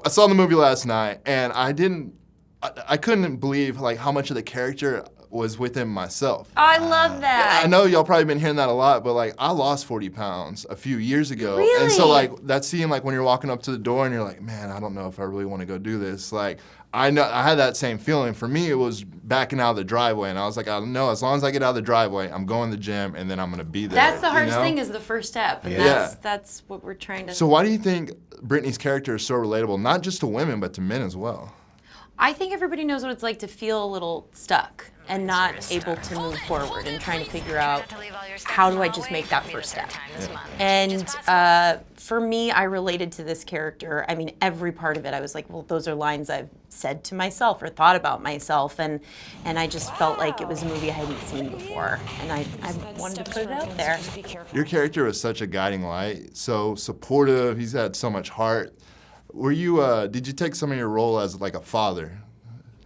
I saw the movie last night, and I couldn't believe like how much of the character was within myself. Oh, I love that. I know y'all probably been hearing that a lot, but like I lost 40 pounds a few years ago. Really? And so like that scene, like when you're walking up to the door and you're like, man, I don't know if I really want to go do this. Like I know I had that same feeling. For me, it was backing out of the driveway, and I was like, I don't know, as long as I get out of the driveway, I'm going to the gym, and then I'm gonna be there. That's the hardest thing, is the first step, and that's what we're trying to. So why do you think Brittany's character is so relatable, not just to women, but to men as well? I think everybody knows what it's like to feel a little stuck and not able to move forward and trying to figure out how do I just make that first step. And for me, I related to this character. I mean, every part of it, I was like, well, those are lines I've said to myself or thought about myself, and I just felt like it was a movie I hadn't seen before, and I wanted to put it out there. Your character was such a guiding light, so supportive, he's had so much heart. Were you, did you take some of your role as like a father?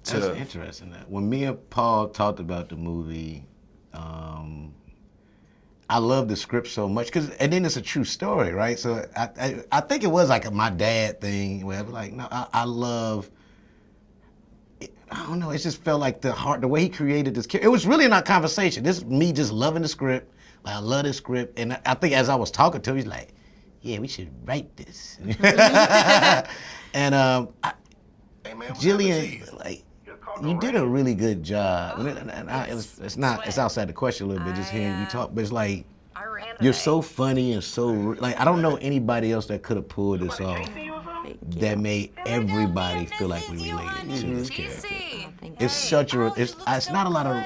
That's interesting. When me and Paul talked about the movie, I love the script so much, and then it's a true story, right? So I think it was like my dad thing, where I was like, no, I love, I don't know, it just felt like the way he created this character. It was really not conversation. This is me just loving the script. Like, I love this script, and I think as I was talking to him, he's like, yeah, we should write this. And Jillian, like, you did a really good job. It's outside the question a little bit, just hearing you talk, but it's like, you're so funny and so, like, I don't know anybody else that could have pulled this off that made everybody feel like we related to this character. It's such a, it's not a lot of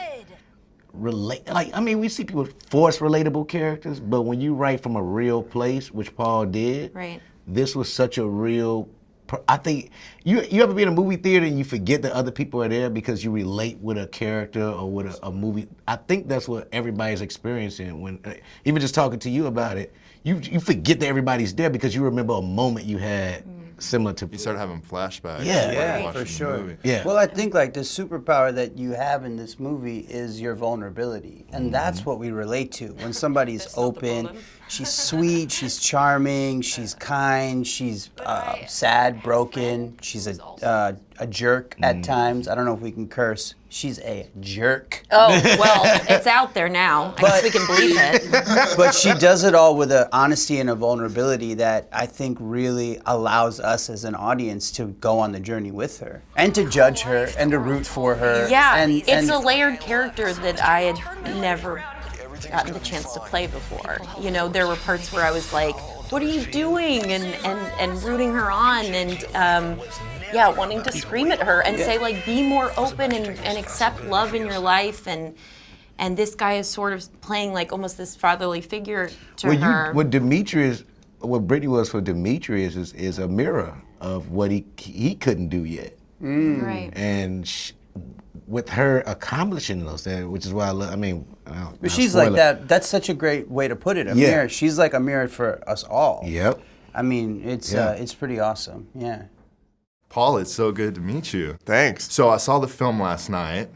like, I mean, we see people force relatable characters, but when you write from a real place, which Paul did, right. This was such a real, I think, you ever be in a movie theater and you forget that other people are there because you relate with a character or with a movie? I think that's what everybody's experiencing when, even just talking to you about it, you forget that everybody's there because you remember a moment you had similar to. You start having flashbacks. Yeah, for sure. Yeah. Well, I think like the superpower that you have in this movie is your vulnerability, and that's what we relate to. When somebody's open, she's sweet, she's charming, she's kind, she's sad, broken, she's a jerk at times. I don't know if we can curse. She's a jerk. Oh, well, it's out there now. I guess we can believe it. But she does it all with an honesty and a vulnerability that I think really allows us as an audience to go on the journey with her and to judge her and to root for her. Yeah, it's a layered character that I had never gotten the chance to play before. You know, there were parts where I was like, what are you doing? And rooting her on, and yeah, wanting to scream at her and say, like, be more open and accept love in your life. And this guy is sort of playing like almost this fatherly figure to her. What Demetrius, what Brittany was for Demetrius is a mirror of what he couldn't do yet. Right. And with her accomplishing those things, which is why I love, I mean, but she's like that. That's such a great way to put it. A mirror. She's like a mirror for us all. Yep. I mean, it's pretty awesome. Yeah. Paul, it's so good to meet you. Thanks. So I saw the film last night,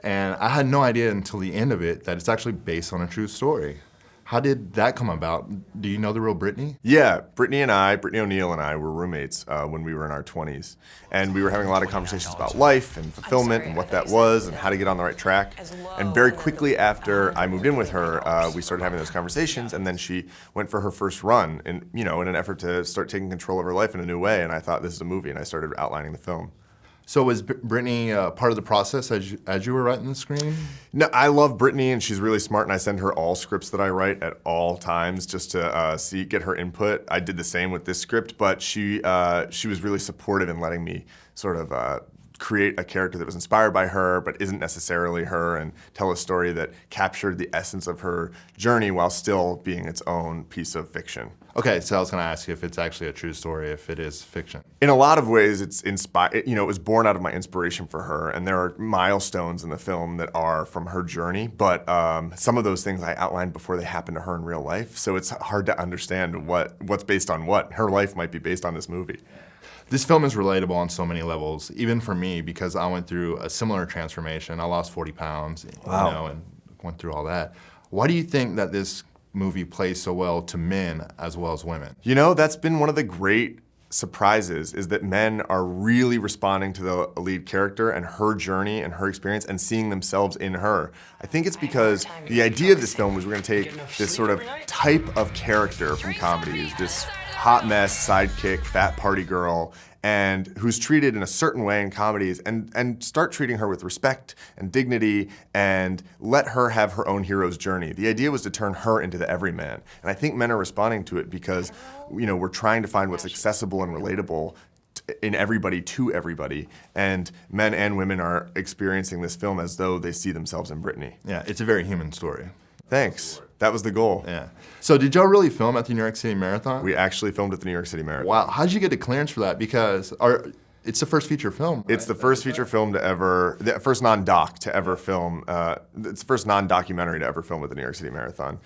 and I had no idea until the end of it that it's actually based on a true story. How did that come about? Do you know the real Brittany? Yeah, Brittany O'Neill and I were roommates when we were in our 20s. And we were having a lot of conversations about life and fulfillment and what that was and how to get on the right track. And very quickly after I moved in with her, we started having those conversations, and then she went for her first run in an effort to start taking control of her life in a new way. And I thought, this is a movie, and I started outlining the film. So was Brittany part of the process as you were writing the screen? No, I love Brittany, and she's really smart, and I send her all scripts that I write at all times just to get her input. I did the same with this script, but she was really supportive in letting me sort of create a character that was inspired by her but isn't necessarily her, and tell a story that captured the essence of her journey while still being its own piece of fiction. Okay, so I was going to ask you if it's actually a true story, if it is fiction. In a lot of ways, it's inspired. It was born out of my inspiration for her, and there are milestones in the film that are from her journey. But some of those things I outlined before they happened to her in real life, so it's hard to understand what's based on what. Her life might be based on this movie. This film is relatable on so many levels, even for me, because I went through a similar transformation. I lost 40 pounds, and went through all that. Why do you think that this movie plays so well to men as well as women? That's been one of the great surprises is that men are really responding to the lead character and her journey and her experience and seeing themselves in her. I think it's because the idea of this film was we're going to take this sort of type of character from comedies, this hot mess, sidekick, fat party girl, and who's treated in a certain way in comedies, and start treating her with respect and dignity and let her have her own hero's journey. The idea was to turn her into the everyman. And I think men are responding to it because, we're trying to find what's accessible and relatable in everybody to everybody. And men and women are experiencing this film as though they see themselves in Brittany. Yeah, it's a very human story. Thanks. That was the goal. Yeah. So did y'all really film at the New York City Marathon? We actually filmed at the New York City Marathon. Wow. How did you get the clearance for that? Because it's the first feature film. It's the first feature film to ever, the first non-doc to ever film, it's the first non-documentary to ever film at the New York City Marathon.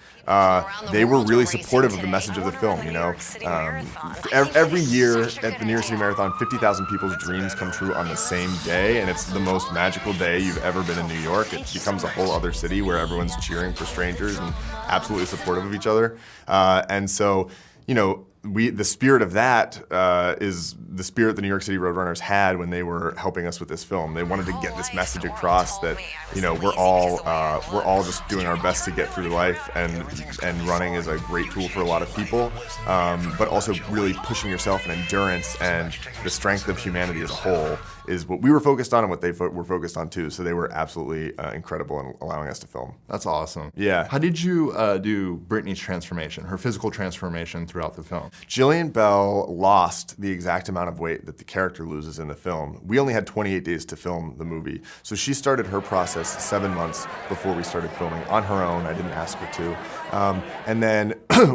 They were really supportive of the message of the film, Every year at the New York City Marathon, 50,000 people's dreams come true on the same day, and it's the most magical day you've ever been in New York. It becomes a whole other city where everyone's cheering for strangers and absolutely supportive of each other. And so, the spirit of that is the spirit the New York City Roadrunners had when they were helping us with this film. They wanted to get this message across that we're all just doing our best to get through life, and running is a great tool for a lot of people, but also really pushing yourself and endurance and the strength of humanity as a whole is what we were focused on and what they were focused on too. So they were absolutely incredible in allowing us to film. That's awesome. Yeah. How did you do Brittany's transformation, her physical transformation throughout the film? Jillian Bell lost the exact amount of weight that the character loses in the film. We only had 28 days to film the movie. So she started her process 7 months before we started filming on her own. I didn't ask her to. And then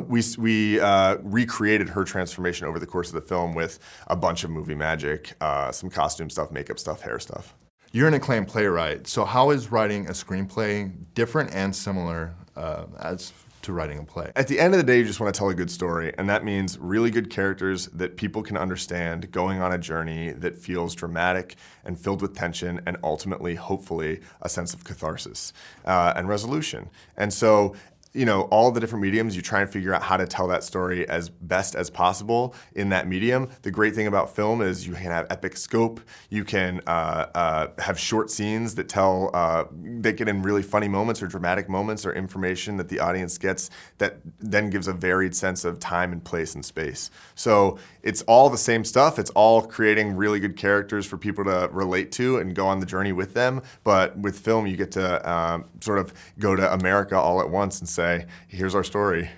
we recreated her transformation over the course of the film with a bunch of movie magic, some costume stuff, makeup stuff, hair stuff. You're an acclaimed playwright, so how is writing a screenplay different and similar as to writing a play? At the end of the day, you just want to tell a good story, and that means really good characters that people can understand, going on a journey that feels dramatic and filled with tension, and ultimately, hopefully, a sense of catharsis and resolution. And so, all the different mediums, you try and figure out how to tell that story as best as possible in that medium. The great thing about film is you can have epic scope. You can have short scenes that that get in really funny moments or dramatic moments or information that the audience gets that then gives a varied sense of time and place and space. So it's all the same stuff. It's all creating really good characters for people to relate to and go on the journey with them. But with film, you get to sort of go to America all at once and say, here's our story.